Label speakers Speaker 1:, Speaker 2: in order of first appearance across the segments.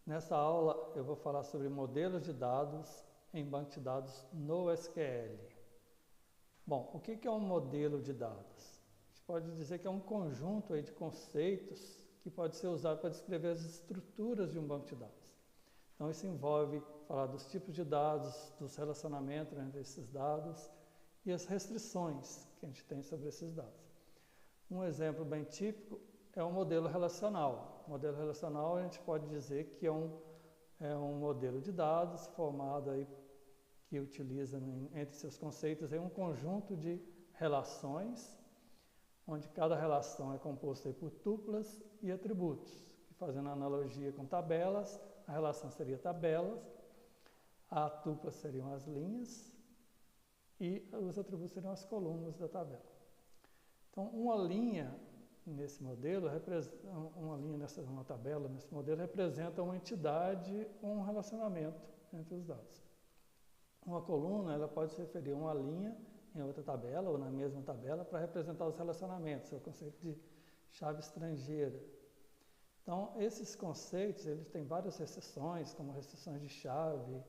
Speaker 1: Nessa aula eu vou falar sobre modelos de dados em banco de dados no SQL. Bom, o que é um modelo de dados? A gente pode dizer que é um conjunto aí de conceitos que pode ser usado para descrever as estruturas de um banco de dados. Então isso envolve falar dos tipos de dados, dos relacionamentos entre esses dados e as restrições que a gente tem sobre esses dados. Um exemplo bem típico é um modelo relacional. O modelo relacional a gente pode dizer que é um modelo de dados formado aí, que utiliza entre seus conceitos aí, um conjunto de relações, onde cada relação é composta aí por tuplas e atributos. Fazendo analogia com tabelas, a relação seria tabelas, a tupla seriam as linhas e os atributos seriam as colunas da tabela. Então, uma linha nesse modelo, uma tabela nesse modelo representa uma entidade ou um relacionamento entre os dados. Uma coluna, ela pode se referir a uma linha em outra tabela ou na mesma tabela para representar os relacionamentos, é o conceito de chave estrangeira. Então, esses conceitos, eles têm várias restrições, como restrições de chave,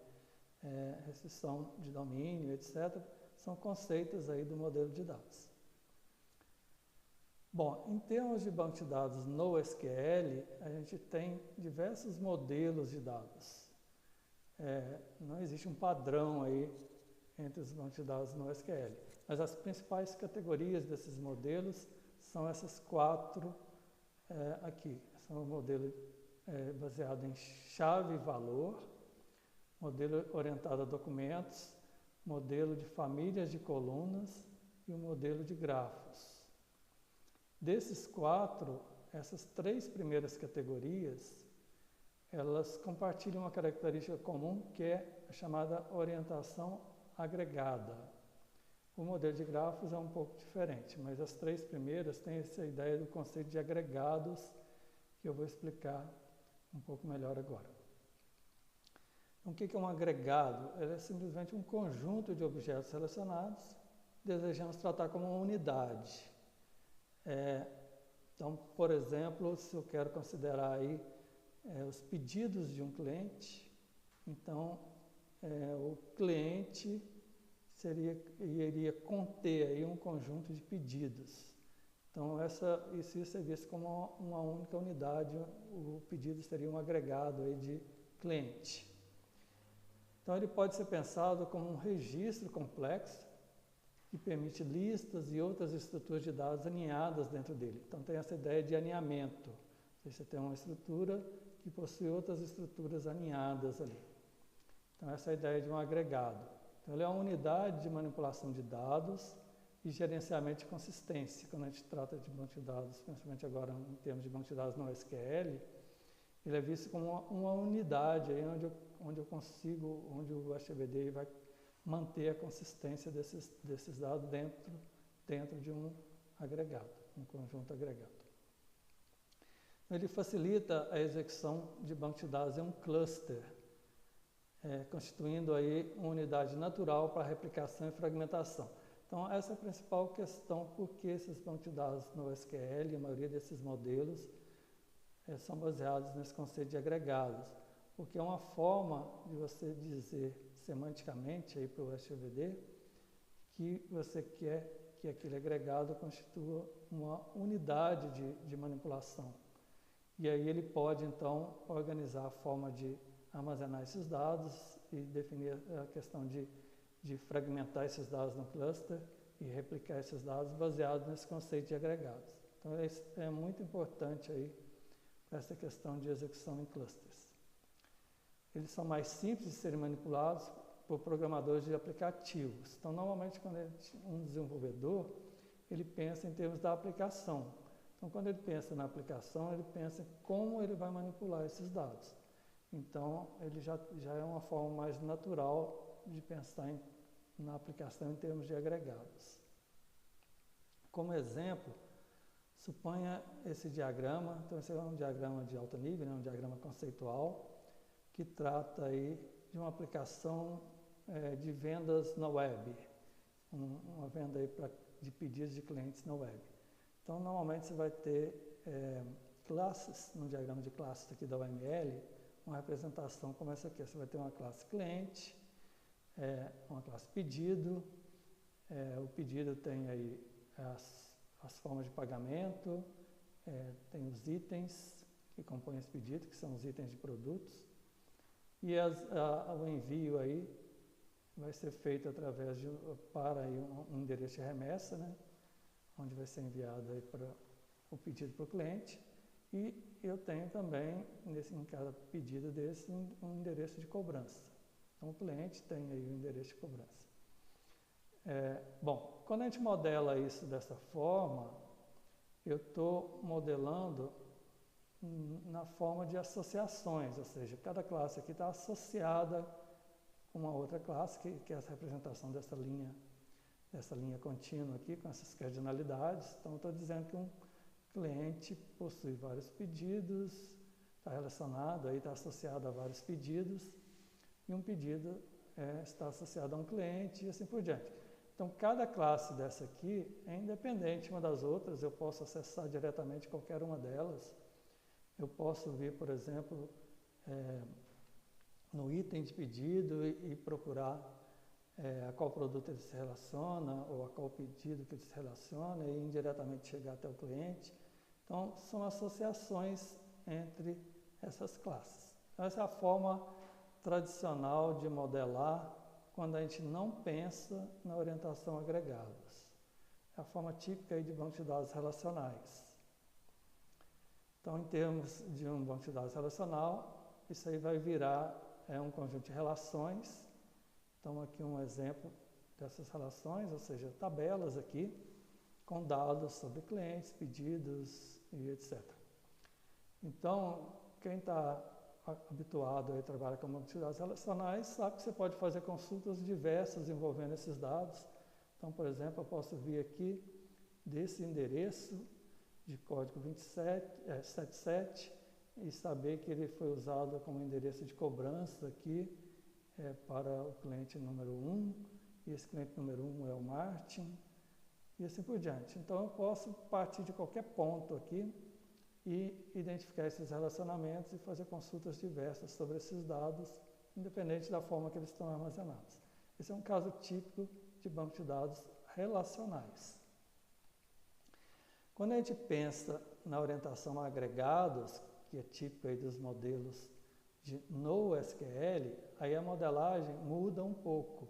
Speaker 1: restrição de domínio, etc. São conceitos aí do modelo de dados. Bom, em termos de banco de dados no SQL, a gente tem diversos modelos de dados. Não existe um padrão aí entre os bancos de dados no SQL, mas as principais categorias desses modelos são essas quatro aqui. São o modelo baseado em chave e valor, modelo orientado a documentos, modelo de famílias de colunas e o modelo de grafos. Desses quatro, essas três primeiras categorias, elas compartilham uma característica comum que é a chamada orientação agregada. O modelo de grafos é um pouco diferente, mas as três primeiras têm essa ideia do conceito de agregados, que eu vou explicar um pouco melhor agora. Então, o que é um agregado? Ele é simplesmente um conjunto de objetos relacionados, desejamos tratar como uma unidade. Então, por exemplo, se eu quero considerar aí os pedidos de um cliente, então o cliente iria conter aí um conjunto de pedidos. Então, isso é visto como uma única unidade, o pedido seria um agregado aí de cliente. Então, ele pode ser pensado como um registro complexo, que permite listas e outras estruturas de dados alinhadas dentro dele. Então, tem essa ideia de alinhamento. Você tem uma estrutura que possui outras estruturas alinhadas ali. Então, essa é a ideia de um agregado. Então, ele é uma unidade de manipulação de dados e gerenciamento de consistência. Quando a gente trata de banco de dados, principalmente agora em termos de banco de dados no SQL, ele é visto como uma unidade aí onde o HVD vai manter a consistência desses dados dentro de um agregado, um conjunto agregado. Ele facilita a execução de banco de dados em um cluster, constituindo aí uma unidade natural para replicação e fragmentação. Então, essa é a principal questão, porque esses bancos de dados no SQL, a maioria desses modelos, são baseados nesse conceito de agregados, porque é uma forma de você dizer semanticamente aí para o HVD que você quer que aquele agregado constitua uma unidade de manipulação. E aí ele pode, então, organizar a forma de armazenar esses dados e definir a questão de fragmentar esses dados no cluster e replicar esses dados baseado nesse conceito de agregados. Então, é muito importante aí essa questão de execução em clusters. Eles são mais simples de serem manipulados por programadores de aplicativos. Então, normalmente, quando um desenvolvedor, ele pensa em termos da aplicação. Então, quando ele pensa na aplicação, ele pensa em como ele vai manipular esses dados. Então, ele já é uma forma mais natural de pensar na aplicação em termos de agregados. Como exemplo, suponha esse diagrama. Então, esse é um diagrama de alto nível, um diagrama conceitual, que trata aí de uma aplicação de vendas na web, uma venda aí de pedidos de clientes na web. Então, normalmente você vai ter classes, no diagrama de classes aqui da UML, uma representação como essa aqui. Você vai ter uma classe cliente, uma classe pedido, o pedido tem aí as formas de pagamento, tem os itens que compõem esse pedido, que são os itens de produtos, e o envio aí vai ser feito através para aí um endereço de remessa, né? Onde vai ser enviado aí para o pedido para o cliente. E eu tenho também, em cada pedido desse, um endereço de cobrança. Então, o cliente tem aí o endereço de cobrança. Bom, quando a gente modela isso dessa forma, eu estou modelando na forma de associações, ou seja, cada classe aqui está associada com uma outra classe, que é essa representação dessa linha contínua aqui, com essas cardinalidades. Então, eu estou dizendo que um cliente possui vários pedidos, está relacionado, aí está associado a vários pedidos, e um pedido está associado a um cliente e assim por diante. Então, cada classe dessa aqui é independente uma das outras, eu posso acessar diretamente qualquer uma delas. Eu posso vir, por exemplo, no item de pedido e procurar a qual produto ele se relaciona ou a qual pedido que ele se relaciona e indiretamente chegar até o cliente. Então, são associações entre essas classes. Então, essa é a forma tradicional de modelar quando a gente não pensa na orientação a agregados. É a forma típica aí de banco de dados relacionais. Então, em termos de um banco de dados relacional, isso aí vai virar um conjunto de relações. Então, aqui um exemplo dessas relações, ou seja, tabelas aqui, com dados sobre clientes, pedidos e etc. Então, quem está habituado a trabalhar com banco de dados relacionais sabe que você pode fazer consultas diversas envolvendo esses dados. Então, por exemplo, eu posso vir aqui desse endereço de código 77 e saber que ele foi usado como endereço de cobrança aqui para o cliente número 1, e esse cliente número 1 é o Martin, e assim por diante. Então, eu posso partir de qualquer ponto aqui e identificar esses relacionamentos e fazer consultas diversas sobre esses dados, independente da forma que eles estão armazenados. Esse é um caso típico de banco de dados relacionais. Quando a gente pensa na orientação a agregados, que é típico aí dos modelos de NoSQL, aí a modelagem muda um pouco.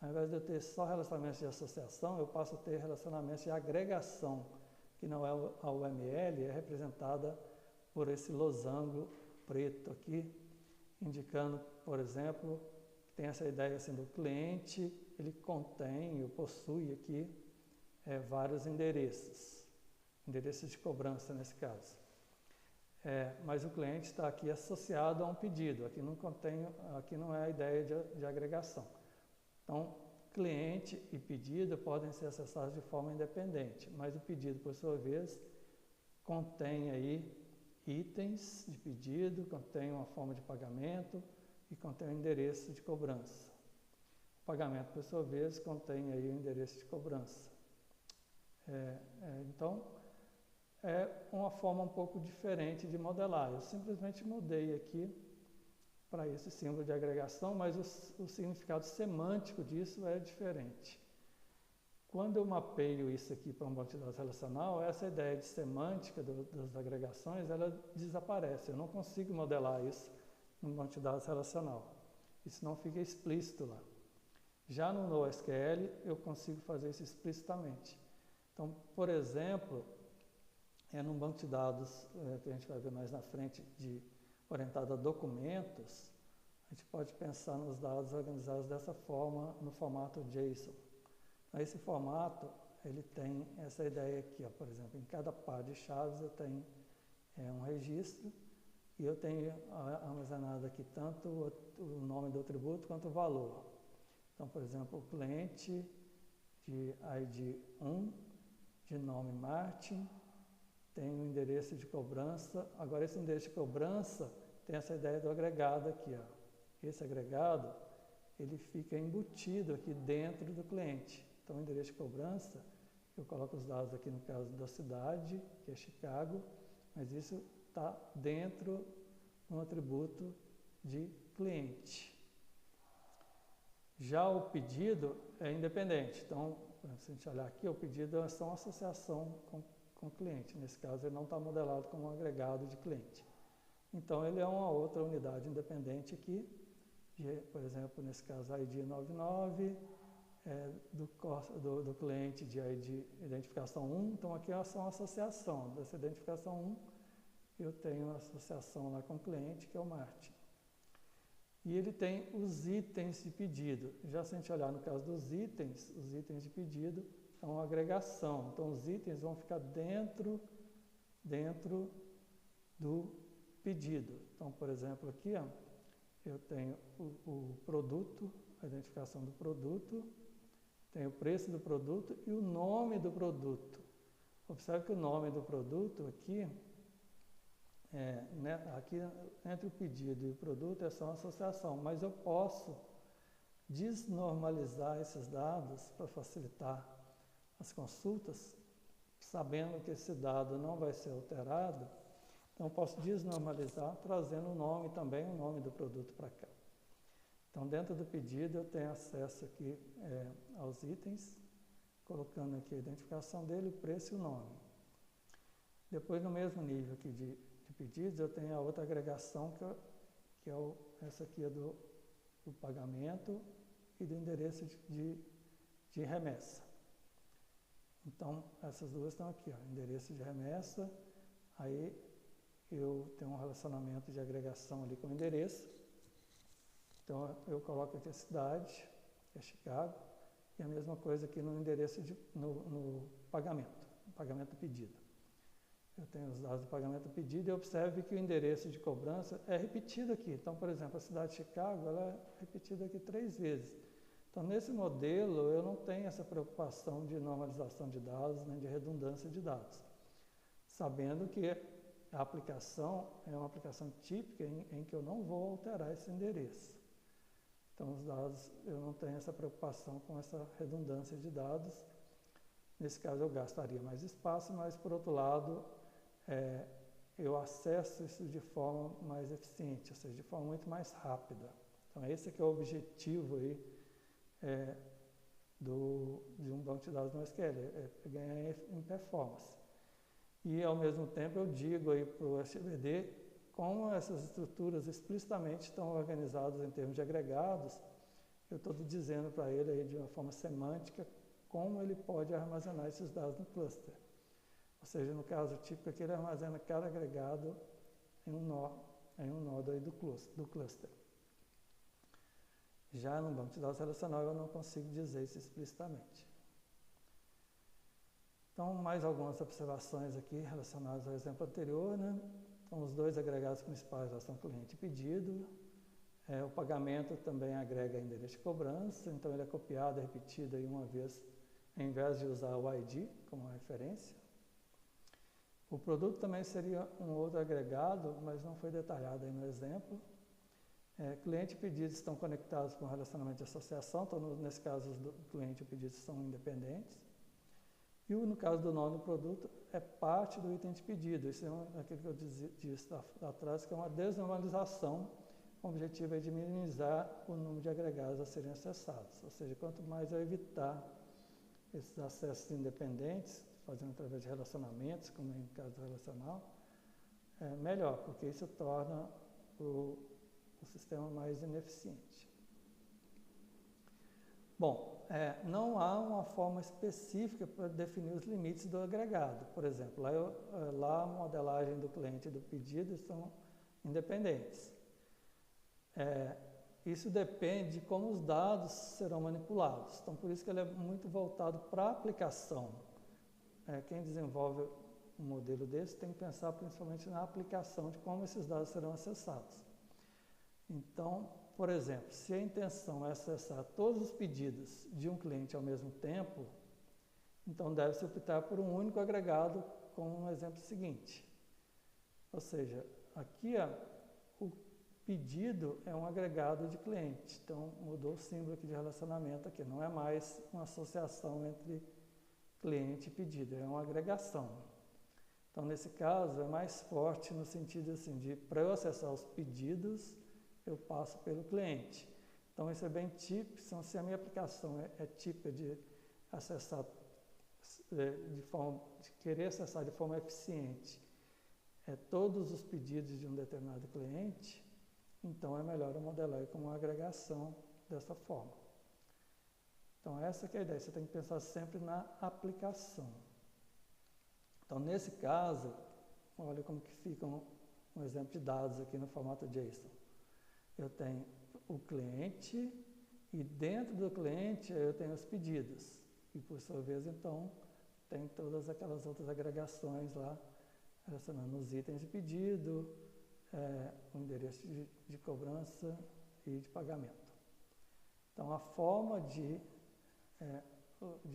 Speaker 1: Ao invés de eu ter só relacionamentos de associação, eu passo a ter relacionamentos de agregação, que não é a UML, é representada por esse losango preto aqui, indicando, por exemplo, que tem essa ideia assim, do cliente, ele contém ou possui aqui vários endereços de cobrança nesse caso. Mas o cliente está aqui associado a um pedido, aqui não é a ideia de agregação. Então, cliente e pedido podem ser acessados de forma independente, mas o pedido, por sua vez, contém aí itens de pedido, contém uma forma de pagamento e contém um endereço de cobrança. O pagamento, por sua vez, contém aí o endereço de cobrança. Então, é uma forma um pouco diferente de modelar. Eu simplesmente mudei aqui para esse símbolo de agregação, mas o significado semântico disso é diferente. Quando eu mapeio isso aqui para um banco de dados relacional, essa ideia de semântica das agregações, ela desaparece. Eu não consigo modelar isso num banco de dados relacional. Isso não fica explícito lá. Já no NoSQL, eu consigo fazer isso explicitamente. Então, por exemplo, num banco de dados, que a gente vai ver mais na frente, orientado a documentos, a gente pode pensar nos dados organizados dessa forma, no formato JSON. Esse formato, ele tem essa ideia aqui, ó, por exemplo, em cada par de chaves eu tenho um registro e eu tenho armazenado aqui tanto o nome do atributo quanto o valor. Então, por exemplo, o cliente de ID 1, de nome Martin, tem um endereço de cobrança. Agora, esse endereço de cobrança tem essa ideia do agregado aqui, ó. Esse agregado, ele fica embutido aqui dentro do cliente. Então, o endereço de cobrança, eu coloco os dados aqui no caso da cidade, que é Chicago, mas isso está dentro de um atributo de cliente. Já o pedido é independente. Então, se a gente olhar aqui, o pedido é só uma associação com o cliente. Nesse caso, ele não está modelado como um agregado de cliente. Então, ele é uma outra unidade independente aqui. Por exemplo, nesse caso, ID 99, do cliente de ID identificação 1. Então, aqui é só uma associação. Dessa identificação 1, eu tenho uma associação lá com o cliente, que é o Martin. E ele tem os itens de pedido. Já se a gente olhar no caso dos itens, os itens de pedido é uma agregação. Então, os itens vão ficar dentro do pedido. Então, por exemplo, aqui, ó, eu tenho o produto, a identificação do produto, tenho o preço do produto e o nome do produto. Observe que o nome do produto aqui, aqui entre o pedido e o produto é só uma associação, mas eu posso desnormalizar esses dados para facilitar as consultas, sabendo que esse dado não vai ser alterado. Então, eu posso desnormalizar trazendo o nome também, o nome do produto para cá. Então, dentro do pedido, eu tenho acesso aqui aos itens, colocando aqui a identificação dele, o preço e o nome. Depois, no mesmo nível aqui de pedidos, eu tenho a outra agregação, que é essa aqui é do pagamento e do endereço de remessa. Então, essas duas estão aqui, ó, endereço de remessa, aí eu tenho um relacionamento de agregação ali com o endereço. Então, eu coloco aqui a cidade, que é Chicago, e a mesma coisa aqui no endereço, no pagamento pedido. Eu tenho os dados do pagamento pedido e observe que o endereço de cobrança é repetido aqui. Então, por exemplo, a cidade de Chicago, ela é repetida aqui 3 vezes. Então, nesse modelo, eu não tenho essa preocupação de normalização de dados, nem de redundância de dados, sabendo que a aplicação é uma aplicação típica em que eu não vou alterar esse endereço. Então, os dados, eu não tenho essa preocupação com essa redundância de dados. Nesse caso, eu gastaria mais espaço, mas, por outro lado, eu acesso isso de forma mais eficiente, ou seja, de forma muito mais rápida. Então, esse aqui é o objetivo aí, de um banco de dados no SQL, é ganhar em performance. E, ao mesmo tempo, eu digo aí para o SVD como essas estruturas explicitamente estão organizadas em termos de agregados. Eu estou dizendo para ele aí de uma forma semântica como ele pode armazenar esses dados no cluster. Ou seja, no caso típico aqui, ele armazena cada agregado em um nodo aí do cluster. Já no banco de dados relacional, eu não consigo dizer isso explicitamente. Então, mais algumas observações aqui relacionadas ao exemplo anterior, né? Então, os dois agregados principais lá são cliente e pedido. O pagamento também agrega endereço de cobrança, então ele é copiado e repetido aí uma vez, em vez de usar o ID como referência. O produto também seria um outro agregado, mas não foi detalhado aí no exemplo. Cliente e pedido estão conectados com relacionamento de associação, então nesse caso o cliente e o pedido são independentes. E no caso do nome do produto, é parte do item de pedido. Isso é aquilo que eu disse lá atrás, que é uma desnormalização. O objetivo é de minimizar o número de agregados a serem acessados. Ou seja, quanto mais eu evitar esses acessos independentes, fazendo através de relacionamentos, como no caso do relacional, melhor, porque isso torna o sistema mais ineficiente. Bom, não há uma forma específica para definir os limites do agregado. Por exemplo, lá a modelagem do cliente e do pedido são independentes. Isso depende de como os dados serão manipulados. Então, por isso que ele é muito voltado para a aplicação. Quem desenvolve um modelo desse tem que pensar principalmente na aplicação de como esses dados serão acessados. Então, por exemplo, se a intenção é acessar todos os pedidos de um cliente ao mesmo tempo, então deve-se optar por um único agregado, como no exemplo seguinte. Ou seja, aqui o pedido é um agregado de cliente, então mudou o símbolo aqui de relacionamento aqui, não é mais uma associação entre cliente e pedido, é uma agregação. Então, nesse caso, é mais forte no sentido assim, de para eu acessar os pedidos, eu passo pelo cliente. Então, isso é bem típico. Então, se a minha aplicação é típica de acessar, de querer acessar de forma eficiente todos os pedidos de um determinado cliente, então é melhor eu modelar com uma agregação dessa forma. Então, essa que é a ideia. Você tem que pensar sempre na aplicação. Então, nesse caso, olha como que fica um exemplo de dados aqui no formato JSON. Eu tenho o cliente e dentro do cliente eu tenho os pedidos. E por sua vez, então, tem todas aquelas outras agregações lá, relacionando os itens de pedido, o endereço de cobrança e de pagamento. Então, a forma de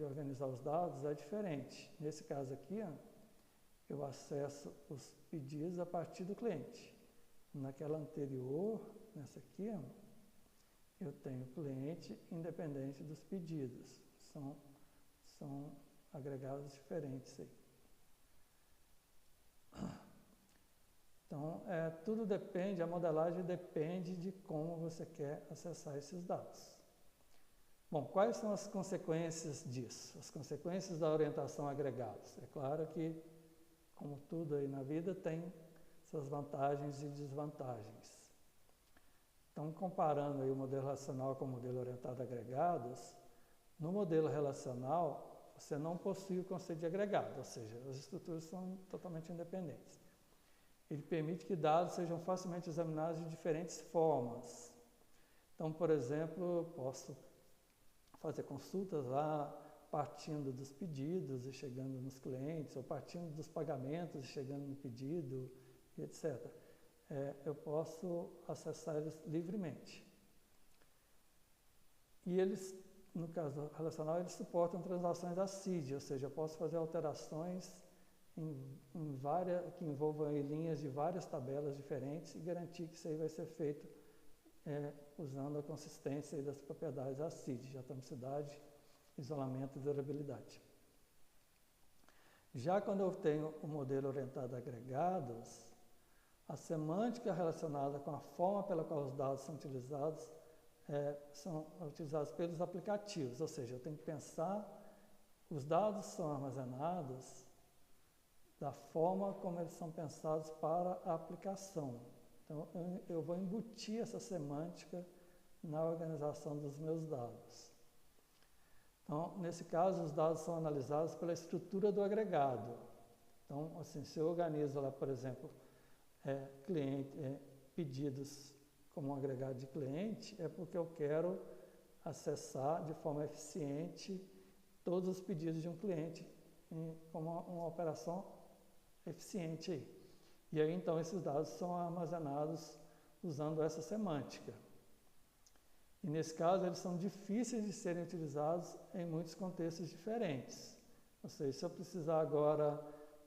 Speaker 1: organizar os dados é diferente. Nesse caso aqui, eu acesso os pedidos a partir do cliente. Naquela anterior, nessa aqui, eu tenho o cliente independente dos pedidos. São agregados diferentes aí. Então, tudo depende, a modelagem depende de como você quer acessar esses dados. Bom, quais são as consequências disso? As consequências da orientação a agregados. É claro que, como tudo aí na vida, tem suas vantagens e desvantagens. Então, comparando aí o modelo relacional com o modelo orientado a agregados, no modelo relacional, você não possui o conceito de agregado, ou seja, as estruturas são totalmente independentes. Ele permite que dados sejam facilmente examinados de diferentes formas. Então, por exemplo, eu posso fazer consultas lá partindo dos pedidos e chegando nos clientes, ou partindo dos pagamentos e chegando no pedido, etc. Eu posso acessar eles livremente. E eles, no caso relacional, eles suportam transações ACID, ou seja, eu posso fazer alterações que envolvam linhas de várias tabelas diferentes e garantir que isso aí vai ser feito usando a consistência das propriedades ACID, de atomicidade, isolamento e durabilidade. Já quando eu tenho o modelo orientado a agregados, a semântica relacionada com a forma pela qual os dados são utilizados pelos aplicativos, ou seja, eu tenho que pensar, os dados são armazenados da forma como eles são pensados para a aplicação. Então, eu vou embutir essa semântica na organização dos meus dados. Então, nesse caso, os dados são analisados pela estrutura do agregado. Então, assim, se eu organizo lá, por exemplo, pedidos como um agregado de cliente, é porque eu quero acessar de forma eficiente todos os pedidos de um cliente como uma operação eficiente aí. E aí, então, esses dados são armazenados usando essa semântica. E, nesse caso, eles são difíceis de serem utilizados em muitos contextos diferentes. Ou seja, se eu precisar agora,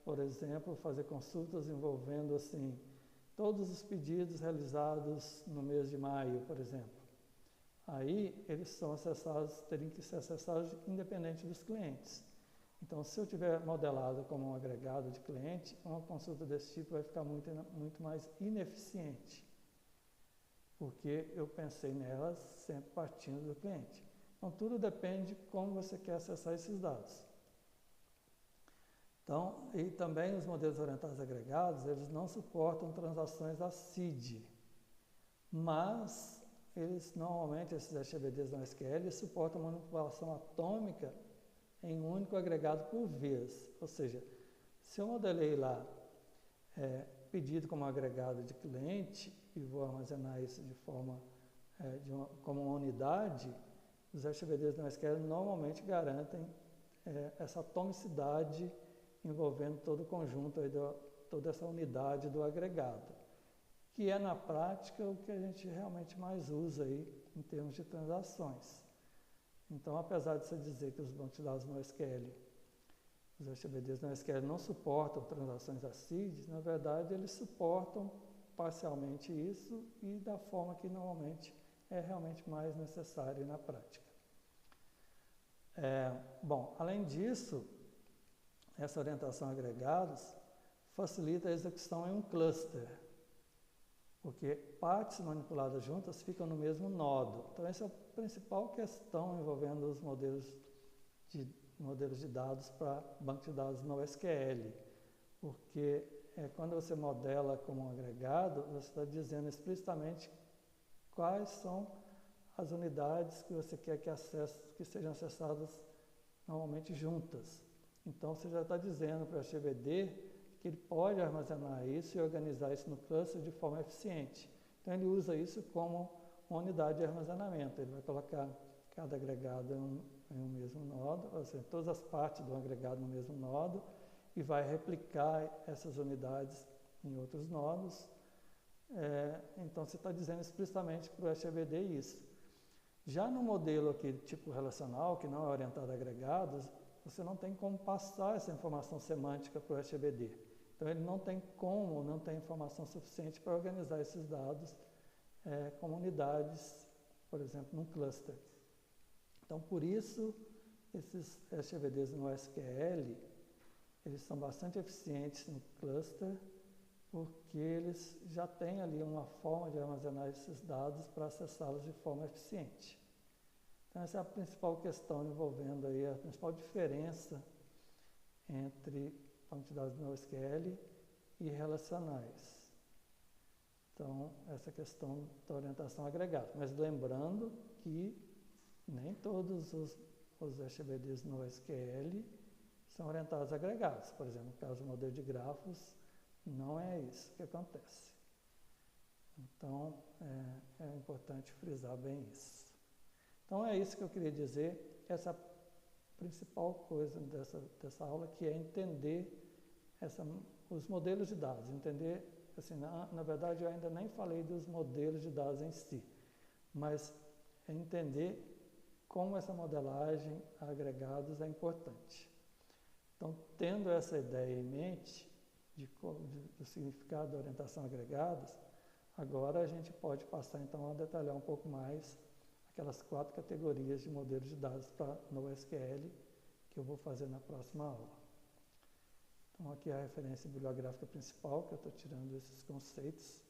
Speaker 1: por exemplo, fazer consultas envolvendo, assim, todos os pedidos realizados no mês de maio, por exemplo, aí eles são acessados, teriam que ser acessados independente dos clientes. Então, se eu tiver modelado como um agregado de cliente, uma consulta desse tipo vai ficar muito mais ineficiente, porque eu pensei nelas sempre partindo do cliente. Então, tudo depende de como você quer acessar esses dados. Então, e também os modelos orientados a agregados, eles não suportam transações ACID, mas eles normalmente, esses HBDs da SQL, suportam manipulação atômica em um único agregado por vez. Ou seja, se eu modelei lá pedido como agregado de cliente e vou armazenar isso de forma como uma unidade, os HBDs da SQL normalmente garantem essa atomicidade envolvendo todo o conjunto, aí toda essa unidade do agregado, que é na prática o que a gente realmente mais usa aí em termos de transações. Então, apesar de você dizer que os bancos de dados NoSQL, os HBDs NoSQL não suportam transações ACID, na verdade eles suportam parcialmente isso e da forma que normalmente é realmente mais necessário na prática. Bom, além disso, essa orientação a agregados facilita a execução em um cluster, porque partes manipuladas juntas ficam no mesmo nodo. Então, essa é a principal questão envolvendo os modelos de dados para banco de dados no SQL, porque quando você modela como um agregado, você está dizendo explicitamente quais são as unidades que você quer que sejam acessadas normalmente juntas. Então, você já está dizendo para o HBD que ele pode armazenar isso e organizar isso no cluster de forma eficiente. Então, ele usa isso como uma unidade de armazenamento. Ele vai colocar cada agregado em um mesmo nodo, ou seja, todas as partes do agregado no mesmo nodo, e vai replicar essas unidades em outros nodos. Então, você está dizendo explicitamente para o HBD isso. Já no modelo aqui tipo relacional, que não é orientado a agregados, você não tem como passar essa informação semântica para o HBD. Então, ele não tem informação suficiente para organizar esses dados como unidades, por exemplo, num cluster. Então, por isso, esses HBDs no SQL, eles são bastante eficientes no cluster, porque eles já têm ali uma forma de armazenar esses dados para acessá-los de forma eficiente. Então, essa é a principal questão envolvendo aí, a principal diferença entre banco de dados no SQL e relacionais. Então, essa questão da orientação agregada. Mas lembrando que nem todos os HBDs no SQL são orientados a agregados. Por exemplo, no caso do modelo de grafos, não é isso que acontece. Então, é importante frisar bem isso. Então, é isso que eu queria dizer. Essa é a principal coisa dessa aula, que é entender os modelos de dados. Entender, assim, na verdade, eu ainda nem falei dos modelos de dados em si, mas é entender como essa modelagem a agregados é importante. Então, tendo essa ideia em mente, do significado da orientação a agregados, agora a gente pode passar então a detalhar um pouco mais aquelas 4 categorias de modelos de dados para NoSQL que eu vou fazer na próxima aula. Então aqui é a referência bibliográfica principal, que eu estou tirando esses conceitos